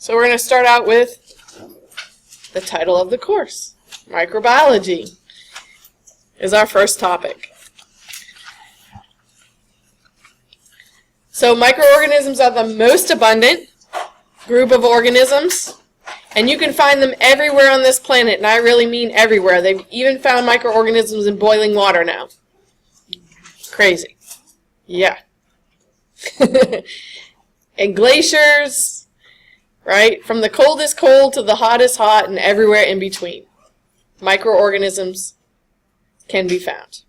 So we're going to start out with the title of the course. Microbiology is our first topic. So microorganisms are the most abundant group of organisms, and you can find them everywhere on this planet, and I really mean everywhere. They've even found microorganisms in boiling water now. Crazy. Yeah. And glaciers, right? From the coldest cold to the hottest hot and everywhere in between. Microorganisms can be found.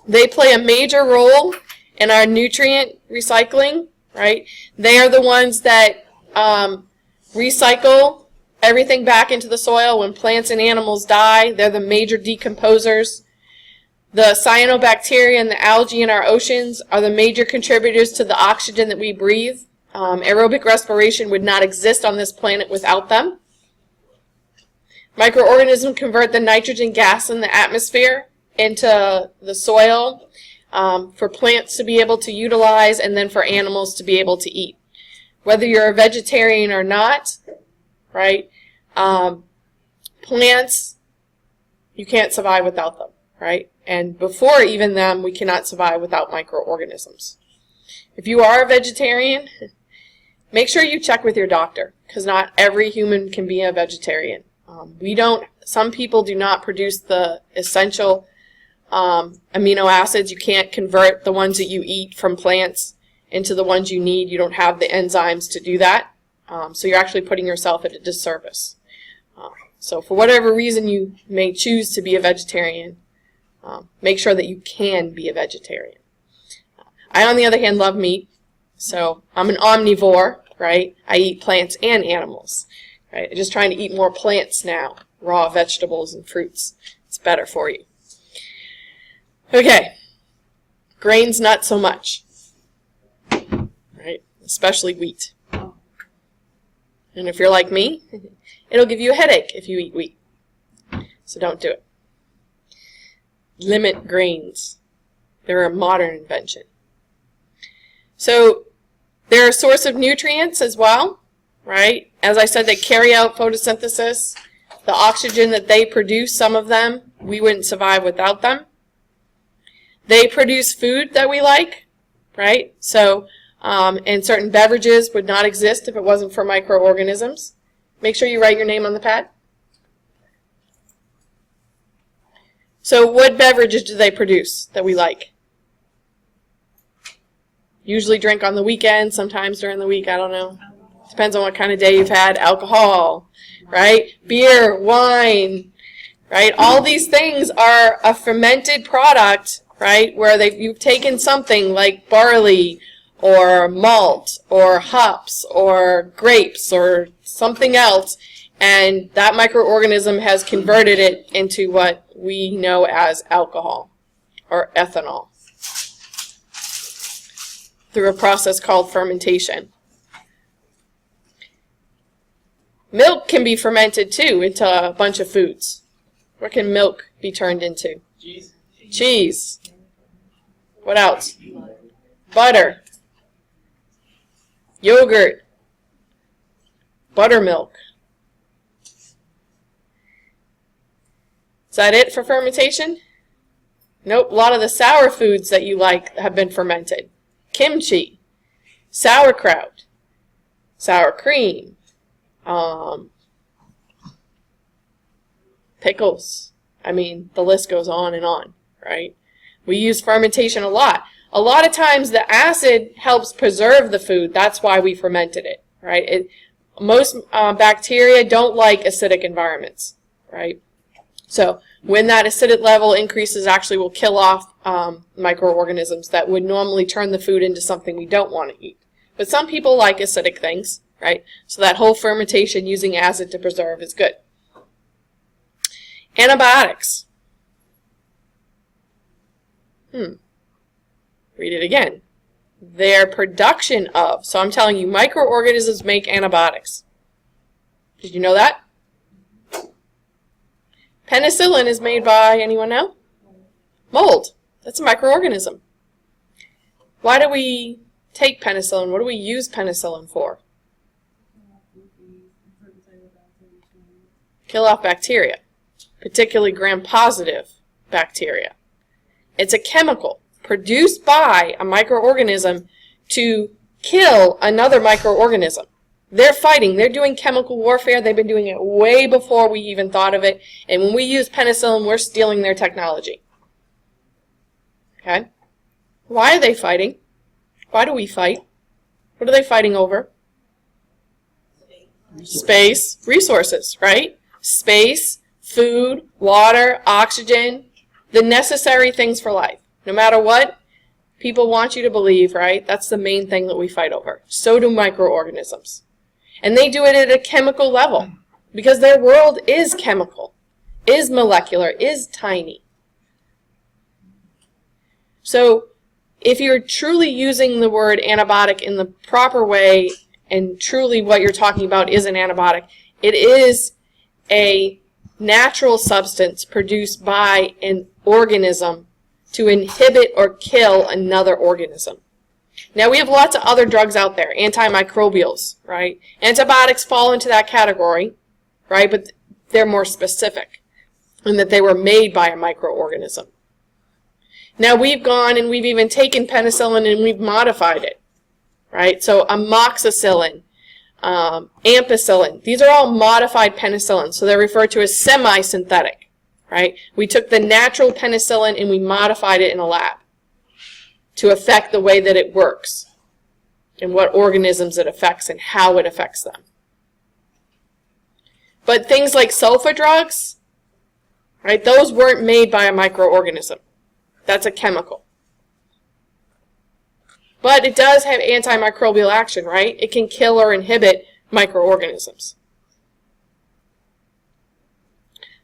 They play a major role in our nutrient recycling, right? They are the ones that recycle everything back into the soil. When plants and animals die, they're the major decomposers. The cyanobacteria and the algae in our oceans are the major contributors to the oxygen that we breathe. Aerobic respiration would not exist on this planet without them. Microorganisms convert the nitrogen gas in the atmosphere into the soil for plants to be able to utilize and then for animals to be able to eat. Whether you're a vegetarian or not, right? Plants, you can't survive without them, right? And before even them, we cannot survive without microorganisms. If you are a vegetarian, make sure you check with your doctor, because not every human can be a vegetarian. Some people do not produce the essential amino acids. You can't convert the ones that you eat from plants into the ones you need. You don't have the enzymes to do that. So you're actually putting yourself at a disservice. So for whatever reason you may choose to be a vegetarian, make sure that you can be a vegetarian. I, on the other hand, love meat. So I'm an omnivore, right? I eat plants and animals. Right? I'm just trying to eat more plants now, raw vegetables and fruits. It's better for you. Okay, grains not so much, right? Especially wheat. And if you're like me, it'll give you a headache if you eat wheat. So don't do it. Limit grains. They're a modern invention. So they're a source of nutrients as well, right? As I said, they carry out photosynthesis. The oxygen that they produce, some of them, we wouldn't survive without them. They produce food that we like, right? So, and certain beverages would not exist if it wasn't for microorganisms. Make sure you write your name on the pad. So what beverages do they produce that we like? Usually drink on the weekend, sometimes during the week, I don't know. Depends on what kind of day you've had. Alcohol, right? Beer, wine, right? All these things are a fermented product, right? Where you've taken something like barley or malt or hops or grapes or something else, and that microorganism has converted it into what we know as alcohol or ethanol through a process called fermentation. Milk can be fermented too into a bunch of foods. What can milk be turned into? Cheese. Cheese. What else? Butter. Yogurt. Buttermilk. Is that it for fermentation? Nope. A lot of the sour foods that you like have been fermented. Kimchi. Sauerkraut. Sour cream. Pickles. I mean, the list goes on, right? We use fermentation a lot. A lot of times the acid helps preserve the food. That's why we fermented it, right? Most bacteria don't like acidic environments, right? So when that acidic level increases, actually will kill off microorganisms that would normally turn the food into something we don't want to eat. But some people like acidic things, right? So that whole fermentation using acid to preserve is good. Antibiotics. Read it again. Their production of. So I'm telling you, microorganisms make antibiotics. Did you know that? Penicillin is made by, anyone know? Mold. That's a microorganism. Why do we take penicillin? What do we use penicillin for? kill off bacteria, particularly gram-positive bacteria. It's a chemical produced by a microorganism to kill another microorganism. They're fighting. They're doing chemical warfare. They've been doing it way before we even thought of it. And when we use penicillin, we're stealing their technology. Okay? Why are they fighting? Why do we fight? What are they fighting over? Space, resources, right? Space, food, water, oxygen, the necessary things for life. No matter what people want you to believe, right? That's the main thing that we fight over. So do microorganisms. And they do it at a chemical level because their world is chemical, is molecular, is tiny. So if you're truly using the word antibiotic in the proper way and truly what you're talking about is an antibiotic, it is a natural substance produced by an organism to inhibit or kill another organism. Now, we have lots of other drugs out there, antimicrobials, right? Antibiotics fall into that category, right? But they're more specific in that they were made by a microorganism. Now, we've gone and we've even taken penicillin and we've modified it, right? So amoxicillin, ampicillin, these are all modified penicillin, so they're referred to as semi-synthetic, right? We took the natural penicillin and we modified it in a lab to affect the way that it works and what organisms it affects and how it affects them. But things like sulfa drugs, right, those weren't made by a microorganism. That's a chemical. But it does have antimicrobial action, right? It can kill or inhibit microorganisms.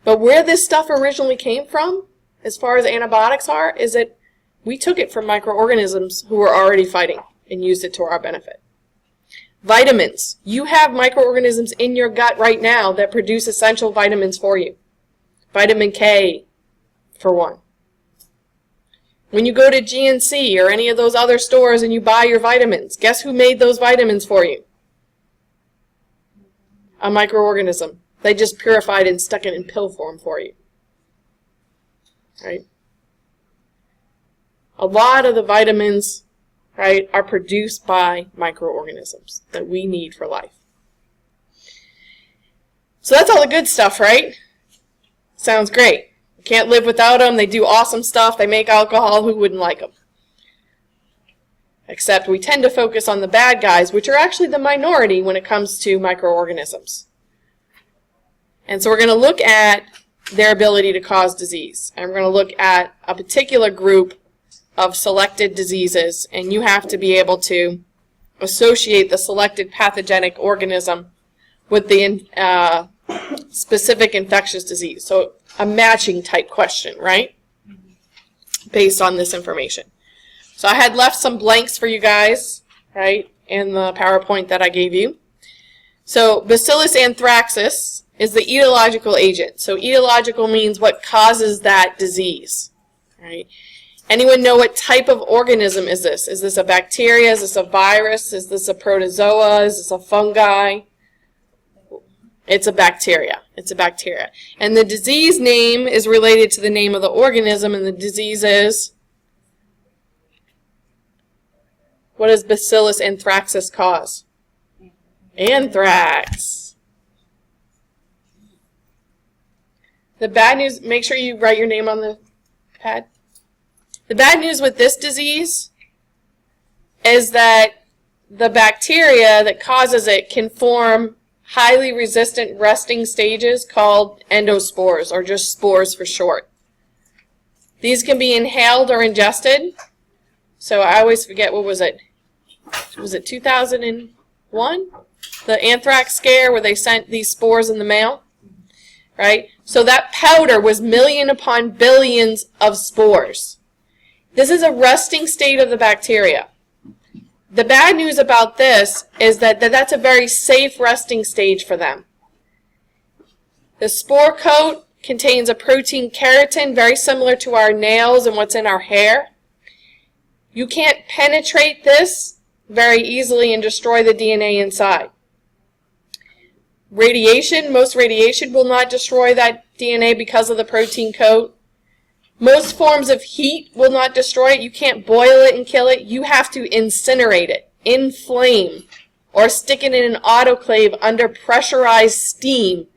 But where this stuff originally came from, as far as antibiotics are, is that we took it from microorganisms who were already fighting and used it to our benefit. Vitamins. You have microorganisms in your gut right now that produce essential vitamins for you. Vitamin K, for one. When you go to GNC or any of those other stores and you buy your vitamins, guess who made those vitamins for you? A microorganism. They just purified and stuck it in pill form for you. Right? A lot of the vitamins, right, are produced by microorganisms that we need for life. So that's all the good stuff, right? Sounds great. We can't live without them. They do awesome stuff. They make alcohol. Who wouldn't like them? Except we tend to focus on the bad guys, which are actually the minority when it comes to microorganisms. And so we're going to look at their ability to cause disease. And we're going to look at a particular group of selected diseases, and you have to be able to associate the selected pathogenic organism with the specific infectious disease. So a matching type question, right? Based on this information. So I had left some blanks for you guys, right, in the PowerPoint that I gave you. So bacillus anthracis is the etiological agent. So etiological means what causes that disease, right? Anyone know what type of organism is this? Is this a bacteria? Is this a virus? Is this a protozoa? Is this a fungi? It's a bacteria. It's a bacteria. And the disease name is related to the name of the organism, and the disease is? What does bacillus anthracis cause? Anthrax. The bad news, make sure you write your name on the pad. The bad news with this disease is that the bacteria that causes it can form highly resistant resting stages called endospores, or just spores for short. These can be inhaled or ingested. So I always forget, what was it? Was it 2001? The anthrax scare where they sent these spores in the mail? Right? So that powder was million upon billions of spores. This is a resting state of the bacteria. The bad news about this is that that's a very safe resting stage for them. The spore coat contains a protein keratin very similar to our nails and what's in our hair. You can't penetrate this very easily and destroy the DNA inside. Radiation, most radiation will not destroy that DNA because of the protein coat. Most forms of heat will not destroy it. You can't boil it and kill it. You have to incinerate it, inflame, or stick it in an autoclave under pressurized steam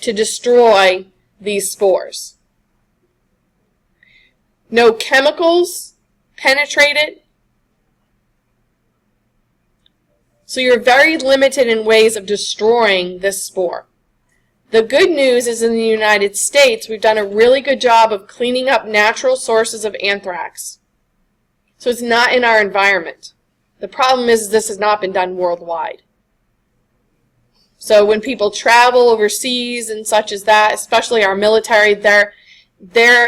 to destroy these spores. No chemicals penetrate it. So you're very limited in ways of destroying this spore. The good news is in the United States, we've done a really good job of cleaning up natural sources of anthrax. So it's not in our environment. The problem is this has not been done worldwide. So when people travel overseas and such as that, especially our military, they're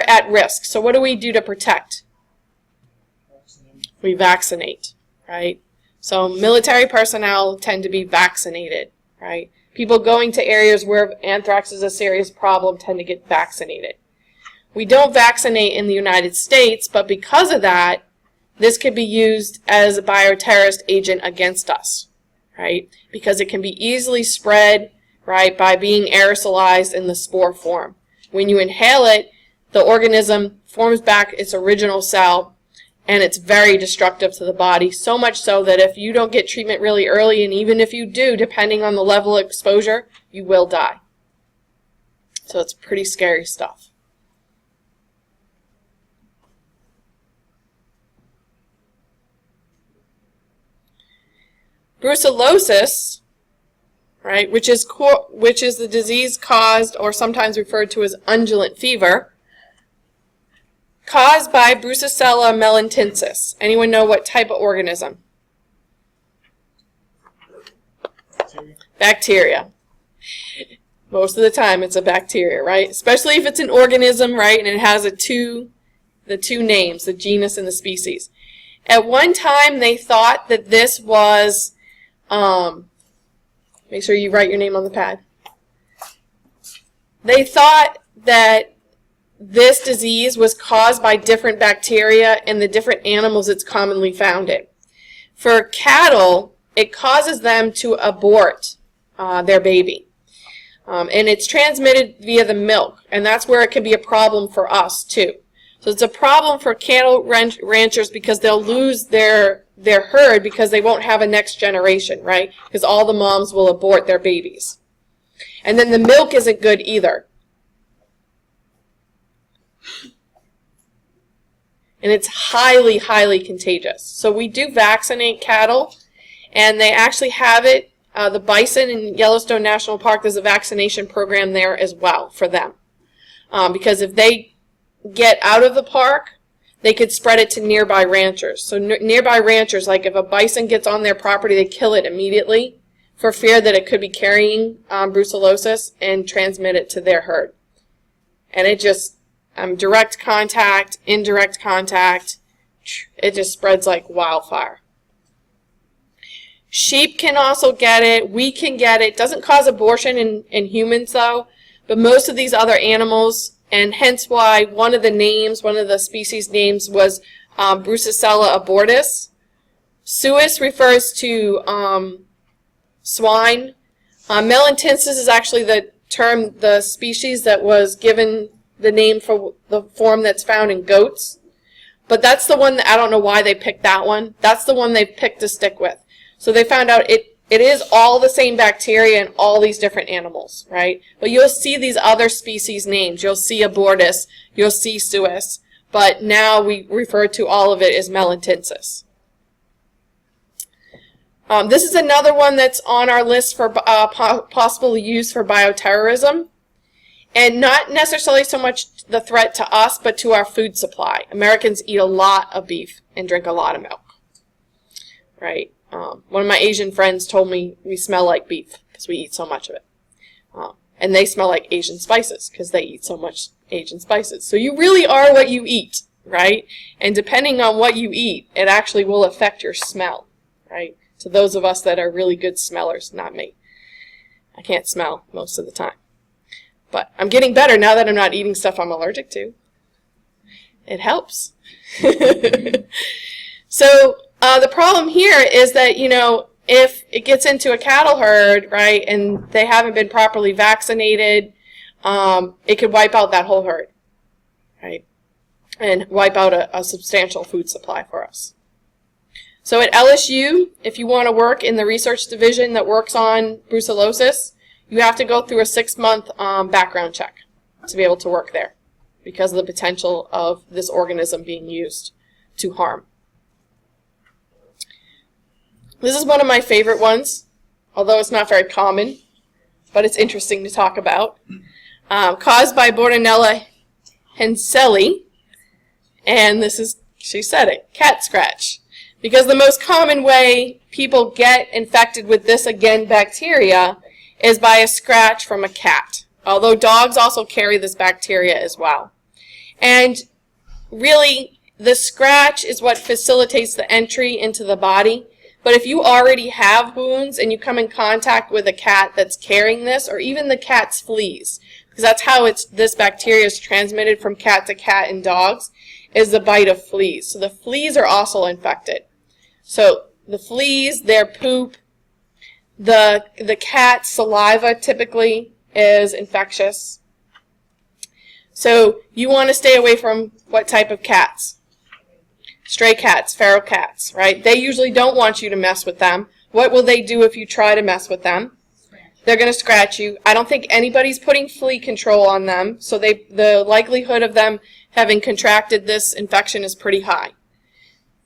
at risk. So what do we do to protect? We vaccinate, right? So military personnel tend to be vaccinated, right? People going to areas where anthrax is a serious problem tend to get vaccinated. We don't vaccinate in the United States, but because of that, this could be used as a bioterrorist agent against us, right? Because it can be easily spread, right, by being aerosolized in the spore form. When you inhale it, the organism forms back its original cell, and it's very destructive to the body, so much so that if you don't get treatment really early, and even if you do, depending on the level of exposure, you will die. So it's pretty scary stuff. Brucellosis, right, which is the disease caused, or sometimes referred to as undulant fever, caused by Brucella melantensis. Anyone know what type of organism? Bacteria. Most of the time it's a bacteria, right? Especially if it's an organism, right, and it has the two names, the genus and the species. At one time they thought that this was, make sure you write your name on the pad. They thought that this disease was caused by different bacteria in the different animals it's commonly found in. For cattle, it causes them to abort their baby. And it's transmitted via the milk, and that's where it can be a problem for us too. So it's a problem for cattle ranchers because they'll lose their herd because they won't have a next generation, right? Because all the moms will abort their babies. And then the milk isn't good either. And it's highly, highly contagious. So we do vaccinate cattle, and they actually have it. The bison in Yellowstone National Park, there's a vaccination program there as well for them. Because if they get out of the park, they could spread it to nearby ranchers. So nearby ranchers, like if a bison gets on their property, they kill it immediately for fear that it could be carrying brucellosis and transmit it to their herd. And it just, direct contact, indirect contact, it just spreads like wildfire. Sheep can also get it. We can get it. It doesn't cause abortion in humans though, but most of these other animals, and hence why one of the species names was Brucella abortus. Suis refers to swine. Melantensis is actually the species that was given the name for the form that's found in goats. But that's the one that, I don't know why they picked that one. That's the one they picked to stick with. So they found out it is all the same bacteria in all these different animals, right? But you'll see these other species names. You'll see abortus, you'll see suis, but now we refer to all of it as melantensis. This is another one that's on our list for possible use for bioterrorism. And not necessarily so much the threat to us, but to our food supply. Americans eat a lot of beef and drink a lot of milk, right? One of my Asian friends told me we smell like beef because we eat so much of it. And they smell like Asian spices because they eat so much Asian spices. So you really are what you eat, right? And depending on what you eat, it actually will affect your smell, right? To those of us that are really good smellers, not me. I can't smell most of the time. But I'm getting better now that I'm not eating stuff I'm allergic to. It helps. So the problem here is that, if it gets into a cattle herd, right, and they haven't been properly vaccinated, it could wipe out that whole herd, right, and wipe out a substantial food supply for us. So at LSU, if you want to work in the research division that works on brucellosis, you have to go through a 6-month background check to be able to work there because of the potential of this organism being used to harm. This is one of my favorite ones, although it's not very common, but it's interesting to talk about. Caused by Bordenella henseli, and this is, she said it, cat scratch. Because the most common way people get infected with this, again, bacteria, is by a scratch from a cat. Although dogs also carry this bacteria as well. And really, the scratch is what facilitates the entry into the body. But if you already have wounds and you come in contact with a cat that's carrying this, or even the cat's fleas, because that's how this bacteria is transmitted from cat to cat in dogs, is the bite of fleas. So the fleas are also infected. So the fleas, their poop, the cat's saliva typically is infectious. So you want to stay away from what type of cats? Stray cats, feral cats, right? They usually don't want you to mess with them. What will they do if you try to mess with them? They're going to scratch you. I don't think anybody's putting flea control on them, so the likelihood of them having contracted this infection is pretty high.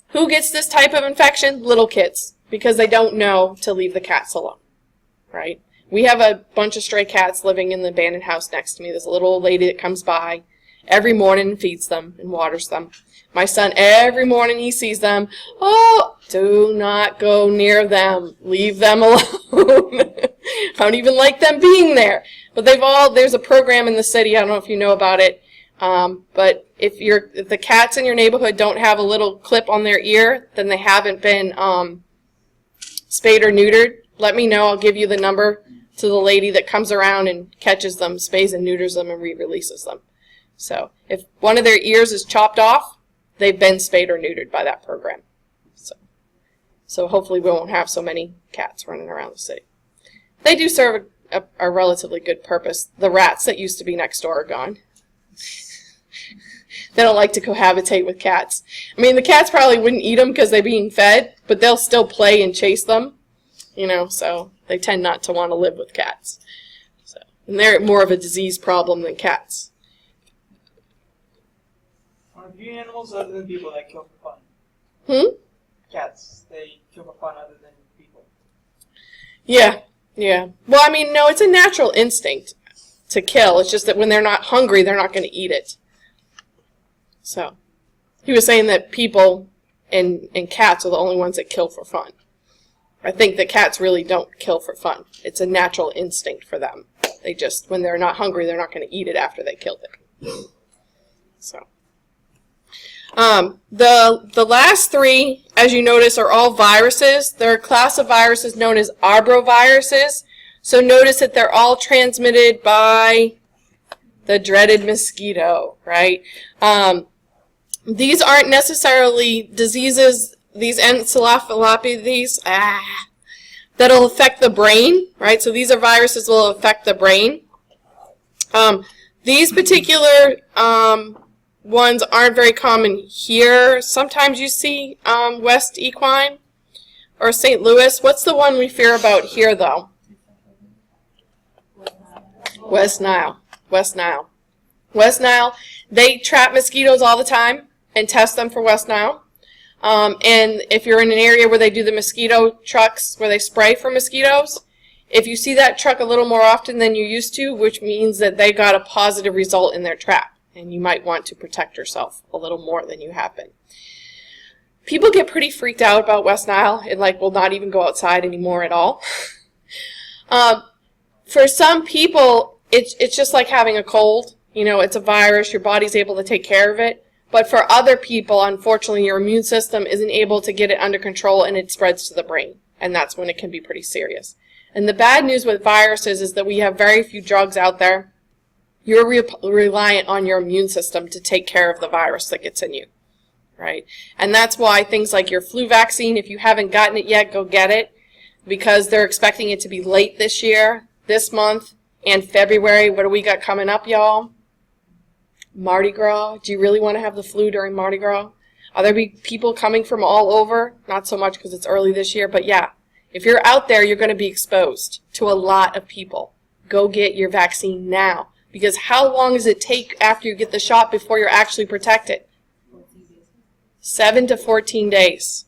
Who gets this type of infection? Little kids, because they don't know to leave the cats alone, right? We have a bunch of stray cats living in the abandoned house next to me. There's a little old lady that comes by every morning and feeds them and waters them. My son, every morning he sees them, oh, do not go near them. Leave them alone. I don't even like them being there. But there's a program in the city, I don't know if you know about it, but if the cats in your neighborhood don't have a little clip on their ear, then they haven't been spayed or neutered. Let me know. I'll give you the number to the lady that comes around and catches them, spays and neuters them, and re-releases them. So if one of their ears is chopped off, they've been spayed or neutered by that program. So hopefully we won't have so many cats running around the city. They do serve a relatively good purpose. The rats that used to be next door are gone. They don't like to cohabitate with cats. I mean, the cats probably wouldn't eat them because they're being fed, but they'll still play and chase them, so they tend not to want to live with cats. And they're more of a disease problem than cats. Are there animals other than people that kill for fun? Cats, they kill for fun other than people. Yeah. Well, I mean, no, it's a natural instinct to kill. It's just that when they're not hungry, they're not going to eat it. So, he was saying that people and cats are the only ones that kill for fun. I think that cats really don't kill for fun. It's a natural instinct for them. They just, when they're not hungry, they're not going to eat it after they killed it. So, the last three, as you notice, are all viruses. They're a class of viruses known as arboviruses. So notice that they're all transmitted by the dreaded mosquito, right? These aren't necessarily diseases, these encephalopathies, that'll affect the brain, right? So these are viruses that will affect the brain. These particular ones aren't very common here. Sometimes you see West Equine or St. Louis. What's the one we fear about here, though? West Nile. West Nile. They trap mosquitoes all the time and test them for West Nile. And if you're in an area where they do the mosquito trucks, where they spray for mosquitoes, if you see that truck a little more often than you used to, which means that they got a positive result in their trap, and you might want to protect yourself a little more than you have been. People get pretty freaked out about West Nile and will not even go outside anymore at all. For some people, it's just like having a cold. It's a virus. Your body's able to take care of it. But for other people, unfortunately, your immune system isn't able to get it under control, and it spreads to the brain. And that's when it can be pretty serious. And the bad news with viruses is that we have very few drugs out there. You're reliant on your immune system to take care of the virus that gets in you, right? And that's why things like your flu vaccine, if you haven't gotten it yet, go get it. because they're expecting it to be late this year, this month, and February. What do we got coming up, y'all? Mardi Gras. Do you really want to have the flu during Mardi Gras? Are there be people coming from all over? Not so much because it's early this year, but yeah. If you're out there, you're going to be exposed to a lot of people. Go get your vaccine now. Because how long does it take after you get the shot before you're actually protected? 7 to 14 days.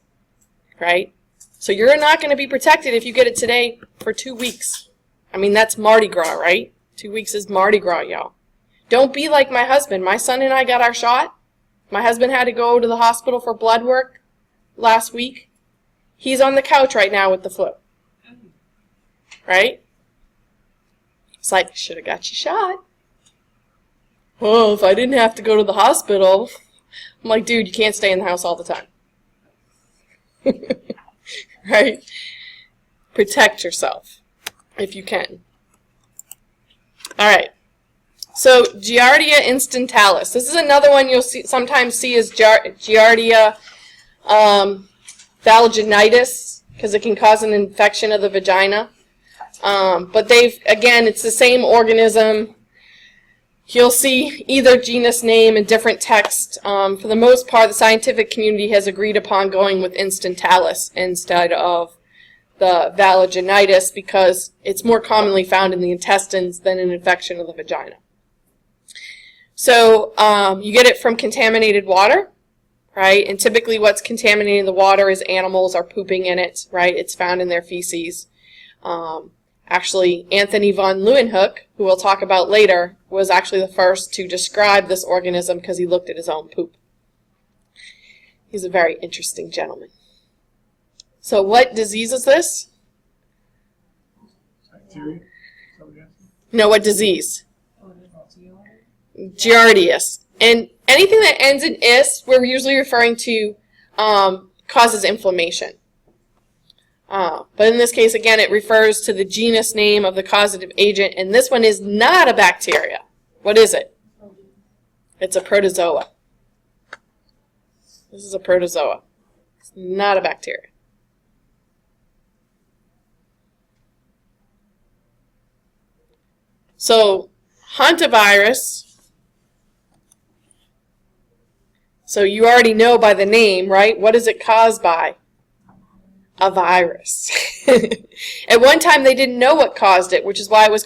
Right? So you're not going to be protected if you get it today for 2 weeks. I mean, that's Mardi Gras, right? 2 weeks is Mardi Gras, y'all. Don't be like my husband. My son and I got our shot. My husband had to go to the hospital for blood work last week. He's on the couch right now with the flu. Right? It's like, should have got you shot. Oh, if I didn't have to go to the hospital. I'm like, dude, you can't stay in the house all the time. Right? Protect yourself if you can. All right. So, Giardia instantalis. This is another one you'll sometimes see as Giardia vaginitis, because it can cause an infection of the vagina. But again, it's the same organism. You'll see either genus name and different text. For the most part, the scientific community has agreed upon going with instantalis instead of the vaginitis because it's more commonly found in the intestines than an infection of the vagina. So you get it from contaminated water, right? And typically what's contaminating the water is animals are pooping in it, right? It's found in their feces. Actually, Anthony von Leeuwenhoek, who we'll talk about later, was actually the first to describe this organism because he looked at his own poop. He's a very interesting gentleman. So what disease is this? Bacteria? No, what disease? Giardias. And anything that ends in "is," we're usually referring to causes inflammation. But in this case, again, it refers to the genus name of the causative agent, and this one is not a bacteria. What is it? It's a protozoa. This is a protozoa. It's not a bacteria. So, hantavirus. So you already know by the name, right? What is it caused by? A virus. At one time they didn't know what caused it, which is why it's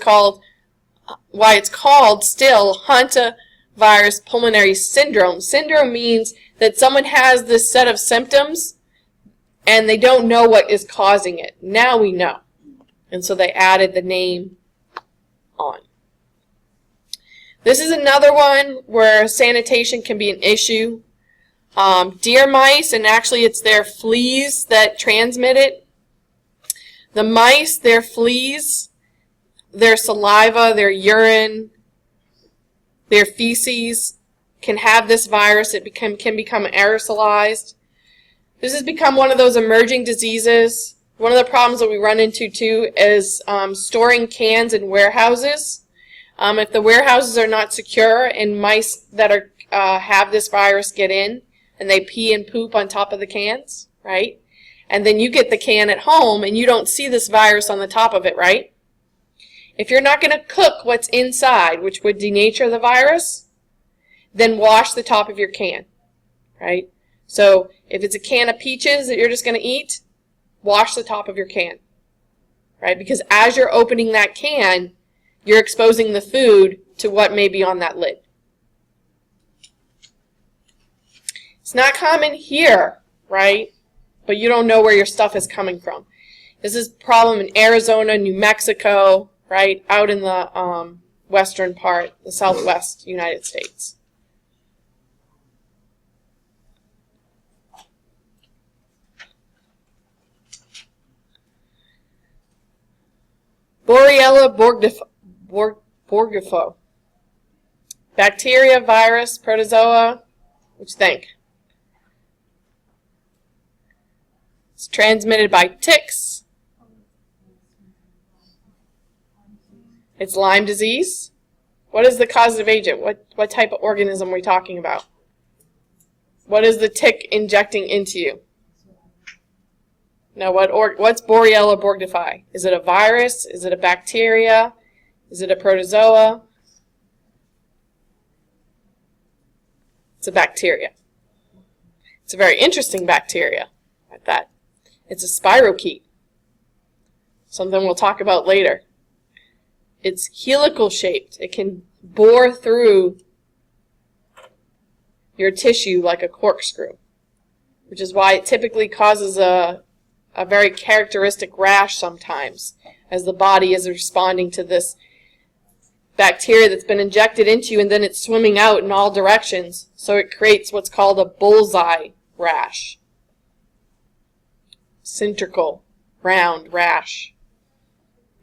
called still hantavirus pulmonary syndrome. Syndrome means that someone has this set of symptoms and they don't know what is causing it. Now we know. And so they added the name on. This is another one where sanitation can be an issue. Deer mice, and actually it's their fleas that transmit it. The mice, their fleas, their saliva, their urine, their feces can have this virus. It can become aerosolized. This has become one of those emerging diseases. One of the problems that we run into too is storing cans in warehouses. If the warehouses are not secure and mice that have this virus get in, and they pee and poop on top of the cans, right? And then you get the can at home and you don't see this virus on the top of it, right? If you're not going to cook what's inside, which would denature the virus, then wash the top of your can, right? So if it's a can of peaches that you're just going to eat, wash the top of your can, right? Because as you're opening that can, you're exposing the food to what may be on that lid. It's not common here, right? But you don't know where your stuff is coming from. This is a problem in Arizona, New Mexico, right? Out in the western part, the southwest United States. Borrelia burgdorferi. Bacteria, virus, protozoa. What you think? It's transmitted by ticks. It's Lyme disease. What is the causative agent? What type of organism are we talking about? What is the tick injecting into you? Now, what's Borrelia burgdorferi? Is it a virus? Is it a bacteria? Is it a protozoa? It's a bacteria. It's a very interesting bacteria at that. It's a spirochete, something we'll talk about later. It's helical shaped. It can bore through your tissue like a corkscrew, which is why it typically causes a very characteristic rash sometimes as the body is responding to this bacteria that's been injected into you, and then it's swimming out in all directions, so it creates what's called a bullseye rash. Cylindrical, round rash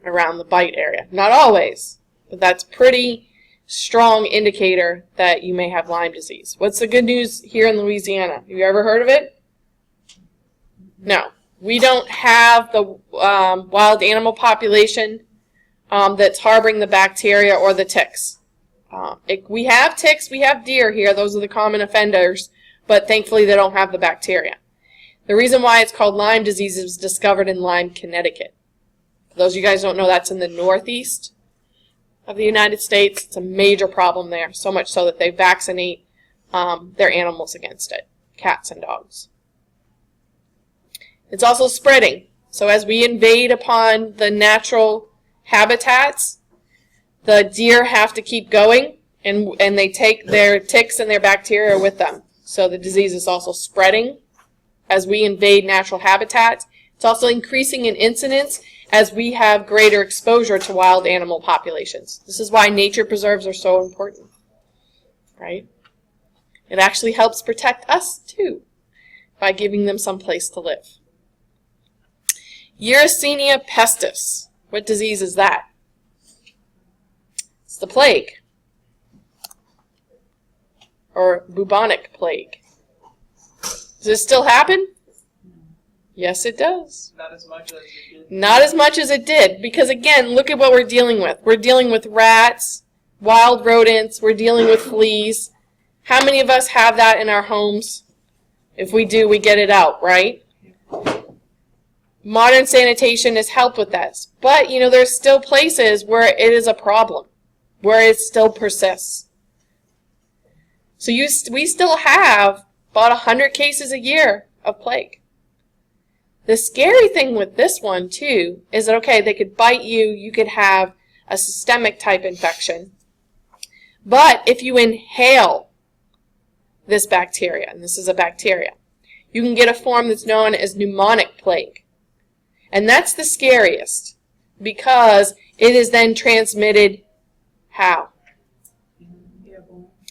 around the bite area. Not always, but that's pretty strong indicator that you may have Lyme disease. What's the good news here in Louisiana? Have you ever heard of it? No. We don't have the wild animal population that's harboring the bacteria or the ticks. We have ticks, we have deer here, those are the common offenders, but thankfully they don't have the bacteria. The reason why it's called Lyme disease is discovered in Lyme, Connecticut. For those of you guys who don't know, that's in the northeast of the United States. It's a major problem there, so much so that they vaccinate their animals against it, cats and dogs. It's also spreading. So as we invade upon the natural habitats, the deer have to keep going, and they take their ticks and their bacteria with them. So the disease is also spreading as we invade natural habitats. It's also increasing in incidence as we have greater exposure to wild animal populations. This is why nature preserves are so important, right? It actually helps protect us too by giving them some place to live. Yersinia pestis. What disease is that? It's the plague, or bubonic plague. Does it still happen? Yes, it does. Not as much as it did. Not as much as it did, because again, look at what we're dealing with. We're dealing with rats, wild rodents, we're dealing with fleas. How many of us have that in our homes? If we do, we get it out, right? Modern sanitation has helped with this. But, you know, there's still places where it is a problem, where it still persists. So we still have about 100 cases a year of plague. The scary thing with this one, too, is that, okay, they could bite you, you could have a systemic type infection. But if you inhale this bacteria, and this is a bacteria, you can get a form that's known as pneumonic plague. And that's the scariest, because it is then transmitted how?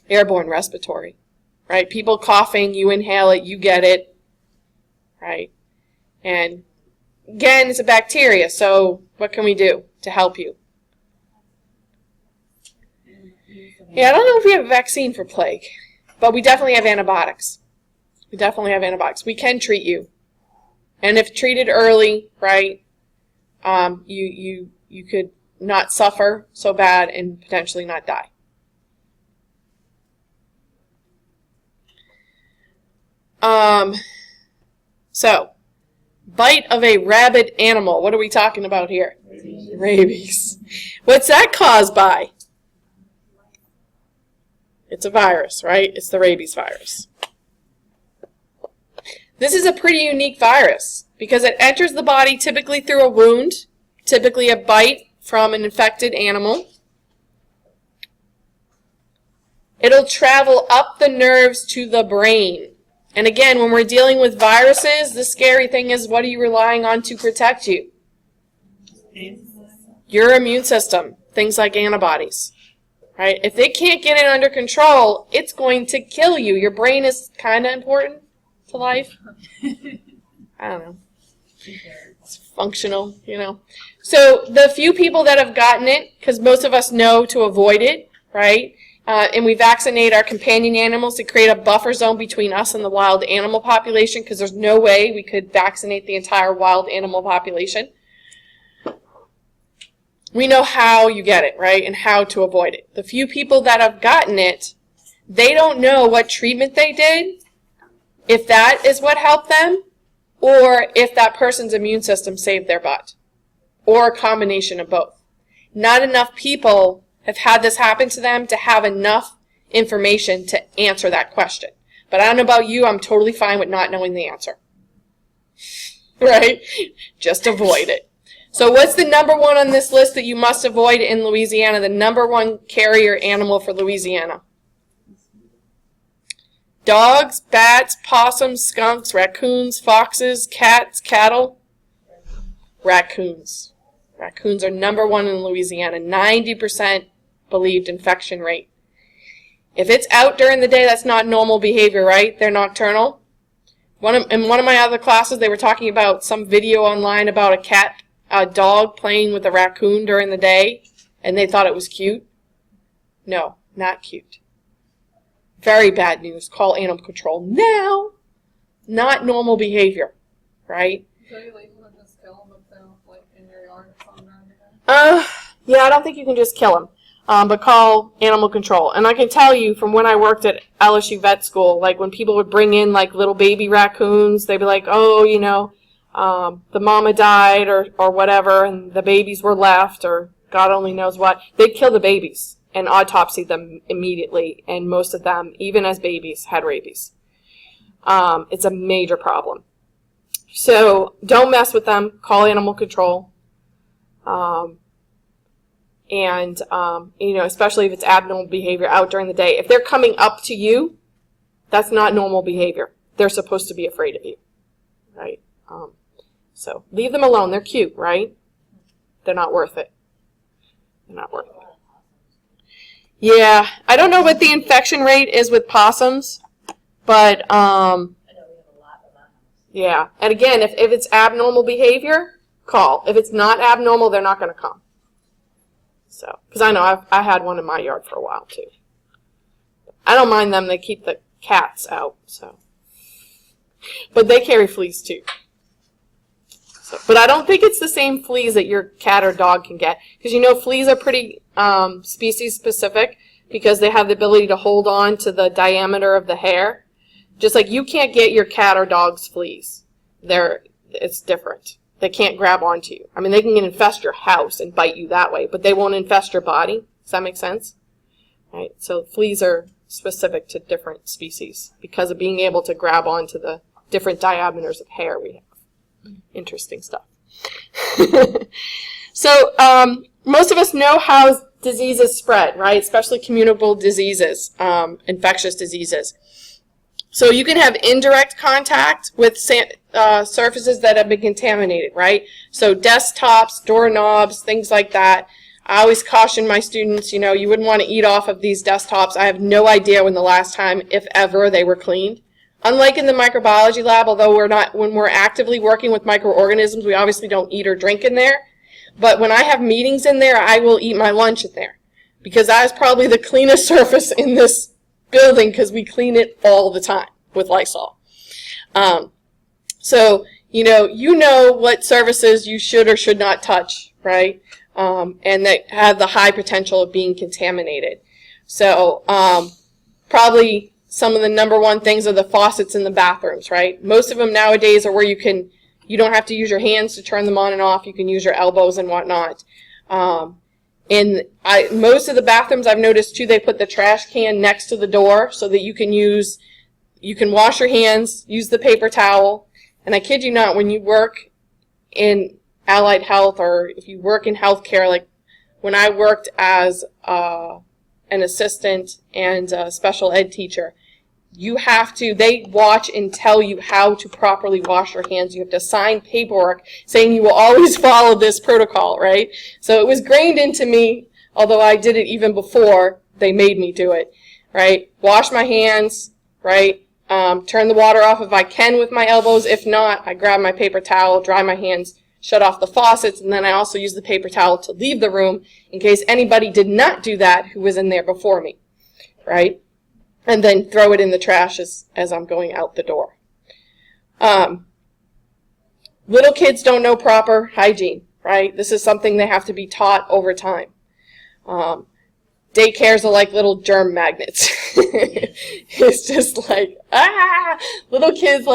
Airborne respiratory, right? People coughing, you inhale it, you get it, right? And again, it's a bacteria, so what can we do to help you? Yeah, I don't know if we have a vaccine for plague, but we definitely have antibiotics. We definitely have antibiotics. We can treat you. And if treated early, right, you could not suffer so bad and potentially not die. So, bite of a rabid animal. What are we talking about here? Rabies. What's that caused by? It's a virus, right? It's the rabies virus. This is a pretty unique virus because it enters the body typically through a wound, typically a bite from an infected animal. It'll travel up the nerves to the brain. And again, when we're dealing with viruses, the scary thing is, what are you relying on to protect you? Your immune system, things like antibodies. Right? If they can't get it under control, it's going to kill you. Your brain is kind of important to life. I don't know. It's functional, you know. So the few people that have gotten it, because most of us know to avoid it, right? And we vaccinate our companion animals to create a buffer zone between us and the wild animal population, because there's no way we could vaccinate the entire wild animal population. We know how you get it, right, and how to avoid it. The few people that have gotten it, they don't know what treatment they did, if that is what helped them, or if that person's immune system saved their butt, or a combination of both. Not enough people have had this happen to them to have enough information to answer that question. But I don't know about you, I'm totally fine with not knowing the answer. Right? Just avoid it. So what's the number one on this list that you must avoid in Louisiana? The number one carrier animal for Louisiana? Dogs, bats, possums, skunks, raccoons, foxes, cats, cattle? Raccoons. Raccoons are number one in Louisiana. 90% believed infection rate. If it's out during the day, that's not normal behavior, right? They're nocturnal. In one of my other classes, they were talking about some video online about a dog playing with a raccoon during the day, and they thought it was cute. No, not cute. Very bad news. Call animal control now. Not normal behavior, right? So you leave them and just kill them if they're like in your yard or something around your Yeah, I don't think you can just kill them. But call animal control. And I can tell you from when I worked at LSU vet school, like when people would bring in like little baby raccoons, they'd be like, oh, you know, the mama died or whatever, and the babies were left, or God only knows what. They'd kill the babies and autopsy them immediately, and most of them, even as babies, had rabies. It's a major problem. So don't mess with them. Call animal control. And, you know, especially if it's abnormal behavior out during the day. If they're coming up to you, that's not normal behavior. They're supposed to be afraid of you, right? So leave them alone. They're cute, right? They're not worth it. They're not worth it. Yeah, I don't know what the infection rate is with possums, but, yeah. And again, if it's abnormal behavior, call. If it's not abnormal, they're not going to come. So, because I know I had one in my yard for a while too. I don't mind them; they keep the cats out. So, but they carry fleas too. So, but I don't think it's the same fleas that your cat or dog can get, because you know fleas are pretty species specific because they have the ability to hold on to the diameter of the hair. Just like you can't get your cat or dog's fleas. It's different. They can't grab onto you. I mean, they can infest your house and bite you that way, but they won't infest your body. Does that make sense? Right. So fleas are specific to different species because of being able to grab onto the different diameters of hair we have. Interesting stuff. So most of us know how diseases spread, right? Especially communicable diseases, infectious diseases. So you can have indirect contact with surfaces that have been contaminated, right? So desktops, doorknobs, things like that. I always caution my students, you know, you wouldn't want to eat off of these desktops. I have no idea when the last time, if ever, they were cleaned. Unlike in the microbiology lab, although when we're actively working with microorganisms, we obviously don't eat or drink in there. But when I have meetings in there, I will eat my lunch in there, because that is probably the cleanest surface in this building, because we clean it all the time with Lysol. So, you know what surfaces you should or should not touch, right? And that have the high potential of being contaminated. So, probably some of the number one things are the faucets in the bathrooms, right? Most of them nowadays are where you don't have to use your hands to turn them on and off. You can use your elbows and whatnot. Most of the bathrooms I've noticed too, they put the trash can next to the door so that you can wash your hands, use the paper towel. And I kid you not, when you work in allied health, or if you work in healthcare, like when I worked as an assistant and a special ed teacher, they watch and tell you how to properly wash your hands. You have to sign paperwork saying you will always follow this protocol, right? So it was grained into me, although I did it even before they made me do it, right? Wash my hands, right? Turn the water off if I can with my elbows. If not, I grab my paper towel, dry my hands, shut off the faucets, and then I also use the paper towel to leave the room in case anybody did not do that who was in there before me, right? And then throw it in the trash as I'm going out the door. Little kids don't know proper hygiene, right? This is something they have to be taught over time. Daycares are like little germ magnets. It's just like, little kids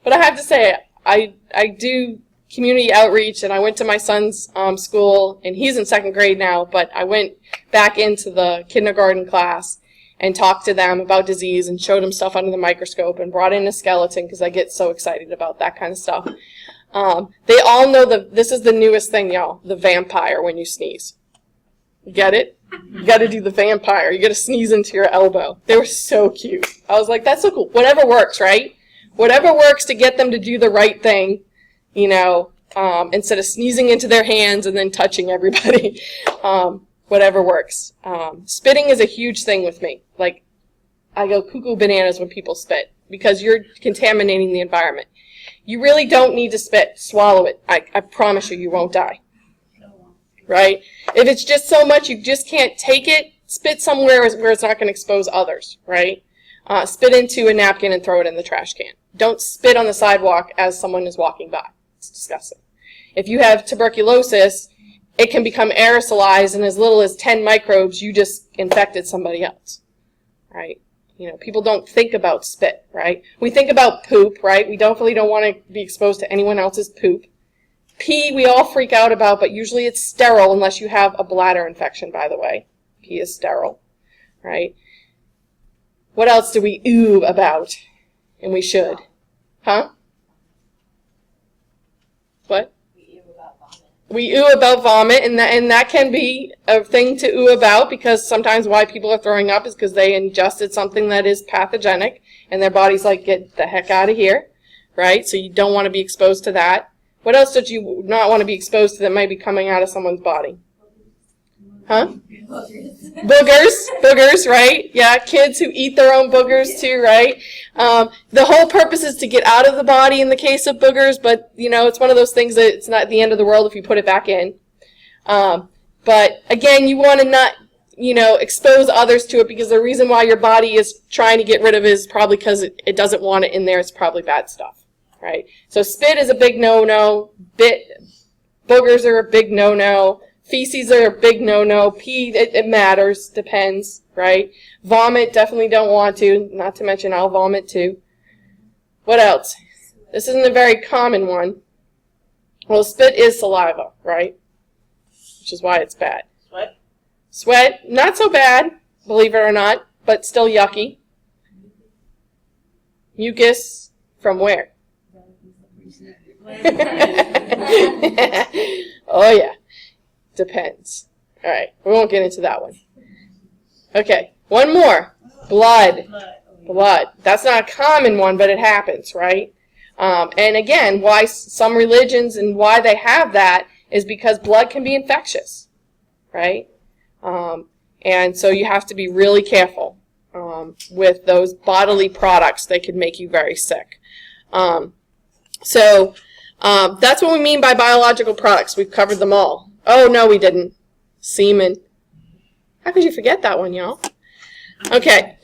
but I have to say, I do community outreach, and I went to my son's school, and he's in 2nd grade now, but I went back into the kindergarten class and talked to them about disease and showed them stuff under the microscope and brought in a skeleton because I get so excited about that kind of stuff. They all know this is the newest thing, y'all, the vampire when you sneeze. You get it? You got to do the vampire. You got to sneeze into your elbow. They were so cute. I was like, that's so cool. Whatever works, right? Whatever works to get them to do the right thing, you know, instead of sneezing into their hands and then touching everybody. Whatever works. Spitting is a huge thing with me. Like, I go cuckoo bananas when people spit because you're contaminating the environment. You really don't need to spit. Swallow it. I promise you, you won't die. Right? If it's just so much you just can't take it, spit somewhere where it's not going to expose others. Right? Spit into a napkin and throw it in the trash can. Don't spit on the sidewalk as someone is walking by. It's disgusting. If you have tuberculosis, it can become aerosolized, and as little as 10 microbes, you just infected somebody else, right? You know, people don't think about spit, right? We think about poop, right? We definitely don't want to be exposed to anyone else's poop. Pee, we all freak out about, but usually it's sterile unless you have a bladder infection, by the way. Pee is sterile, right? What else do we ooh about? And we should. Huh? What? We ooh about vomit, and that can be a thing to ooh about because sometimes why people are throwing up is because they ingested something that is pathogenic, and their body's like, get the heck out of here, right? So you don't want to be exposed to that. What else did you not want to be exposed to that might be coming out of someone's body? Huh? Boogers, right? Yeah, kids who eat their own boogers too, right? The whole purpose is to get out of the body in the case of boogers, but, you know, it's one of those things that it's not the end of the world if you put it back in. But, again, you want to not, you know, expose others to it because the reason why your body is trying to get rid of it is probably because it doesn't want it in there. It's probably bad stuff, right? So spit is a big no-no. Boogers are a big no-no. Feces are a big no-no. Pee, it matters, depends, right? Vomit, definitely don't want to. Not to mention I'll vomit too. What else? This isn't a very common one. Well, spit is saliva, right? Which is why it's bad. Sweat? Sweat, not so bad, believe it or not, but still yucky. Mucus, from where? Oh, yeah. Depends. All right, we won't get into that one. Okay, one more. Blood. Blood. That's not a common one, but it happens, right? And again, why some religions and why they have that is because blood can be infectious, right? And so you have to be really careful with those bodily products. They could make you very sick. So that's what we mean by biological products. We've covered them all. Oh, no, we didn't. Semen. How could you forget that one, y'all? Okay.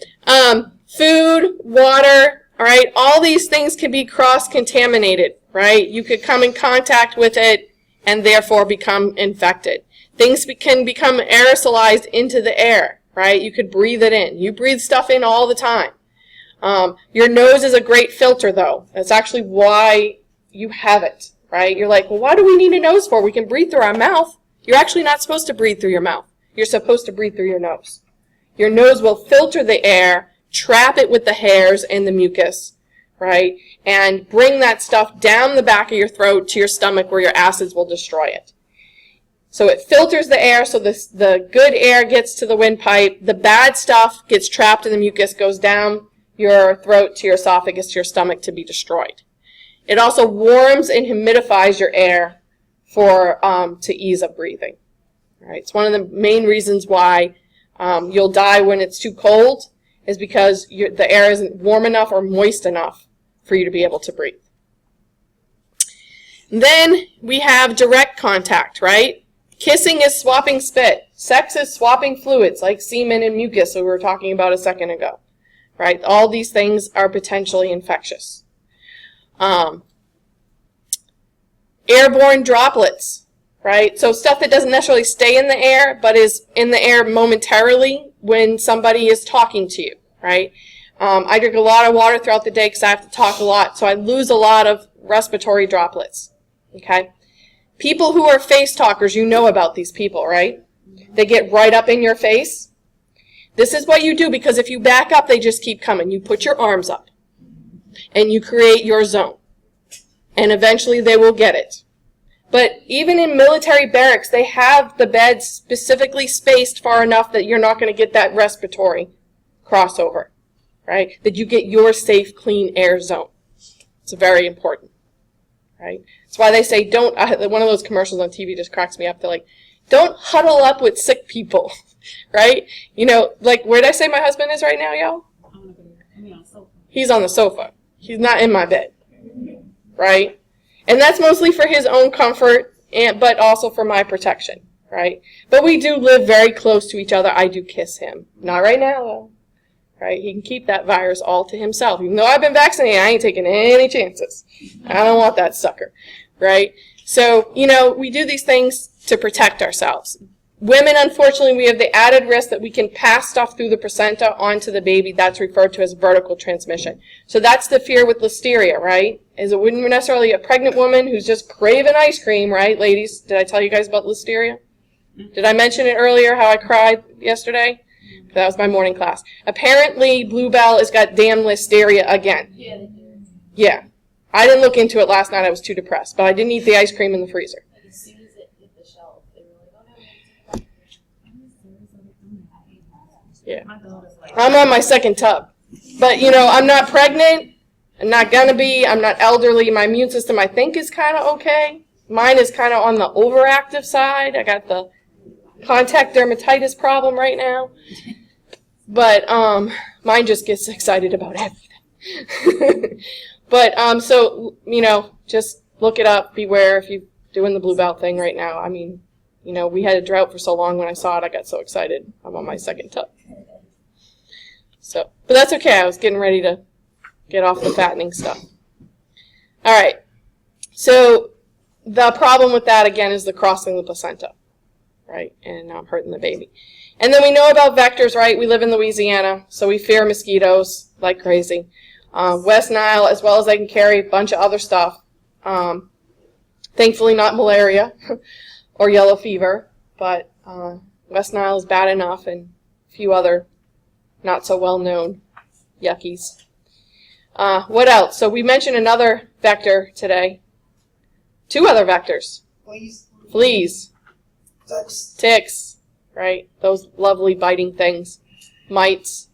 Food, water, all right? All these things can be cross-contaminated, right? You could come in contact with it and therefore become infected. Things can become aerosolized into the air, right? You could breathe it in. You breathe stuff in all the time. Your nose is a great filter, though. That's actually why you have it. Right? You're like, well, why do we need a nose for? We can breathe through our mouth. You're actually not supposed to breathe through your mouth. You're supposed to breathe through your nose. Your nose will filter the air, trap it with the hairs and the mucus, right? And bring that stuff down the back of your throat to your stomach where your acids will destroy it. So it filters the air so the good air gets to the windpipe. The bad stuff gets trapped in the mucus, goes down your throat to your esophagus to your stomach to be destroyed. It also warms and humidifies your air to ease up breathing. All right, it's one of the main reasons why you'll die when it's too cold is because the air isn't warm enough or moist enough for you to be able to breathe. And then we have direct contact, right? Kissing is swapping spit. Sex is swapping fluids like semen and mucus that we were talking about a second ago, right? All these things are potentially infectious. Airborne droplets, right? So stuff that doesn't necessarily stay in the air, but is in the air momentarily when somebody is talking to you, right? I drink a lot of water throughout the day because I have to talk a lot, so I lose a lot of respiratory droplets. Okay? People who are face talkers, you know about these people, right? They get right up in your face. This is what you do, because if you back up, they just keep coming. You put your arms up, and you create your zone. And eventually they will get it. But even in military barracks, they have the beds specifically spaced far enough that you're not going to get that respiratory crossover, right? That you get your safe, clean air zone. It's very important, right? That's why they say don't, one of those commercials on TV just cracks me up. They're like, don't huddle up with sick people, right? You know, like, where did I say my husband is right now, y'all? He's on the sofa. He's not in my bed, right? And that's mostly for his own comfort, but also for my protection, right? But we do live very close to each other. I do kiss him. Not right now, though, right? He can keep that virus all to himself. Even though I've been vaccinated, I ain't taking any chances. I don't want that sucker, right? So, you know, we do these things to protect ourselves. Women, unfortunately, we have the added risk that we can pass stuff through the placenta onto the baby. That's referred to as vertical transmission. So that's the fear with listeria, right? Is it wouldn't necessarily a pregnant woman who's just craving ice cream, right, ladies? Did I tell you guys about listeria? Did I mention it earlier, how I cried yesterday? That was my morning class. Apparently, Bluebell has got damn listeria again. Yeah, they do. Yeah. I didn't look into it last night. I was too depressed. But I didn't eat the ice cream in the freezer. As soon as it hit the shelf, they were like, oh no. Yeah. I'm on my second tub. But, you know, I'm not pregnant. I'm not going to be. I'm not elderly. My immune system, I think, is kind of okay. Mine is kind of on the overactive side. I got the contact dermatitis problem right now. But mine just gets excited about everything. But, so, you know, just look it up. Beware if you're doing the Bluebell thing right now. I mean, you know, we had a drought for so long. When I saw it, I got so excited. I'm on my second tub. So, but that's okay. I was getting ready to get off the fattening stuff. All right. So the problem with that, again, is the crossing the placenta, right? And hurting the baby. And then we know about vectors, right? We live in Louisiana, so we fear mosquitoes like crazy. West Nile, as well as they can carry a bunch of other stuff. Thankfully not malaria or yellow fever, but West Nile is bad enough, and a few other not so well known yuckies. What else? So we mentioned another vector today. Two other vectors. Fleas. Ticks. Right? Those lovely biting things. Mites.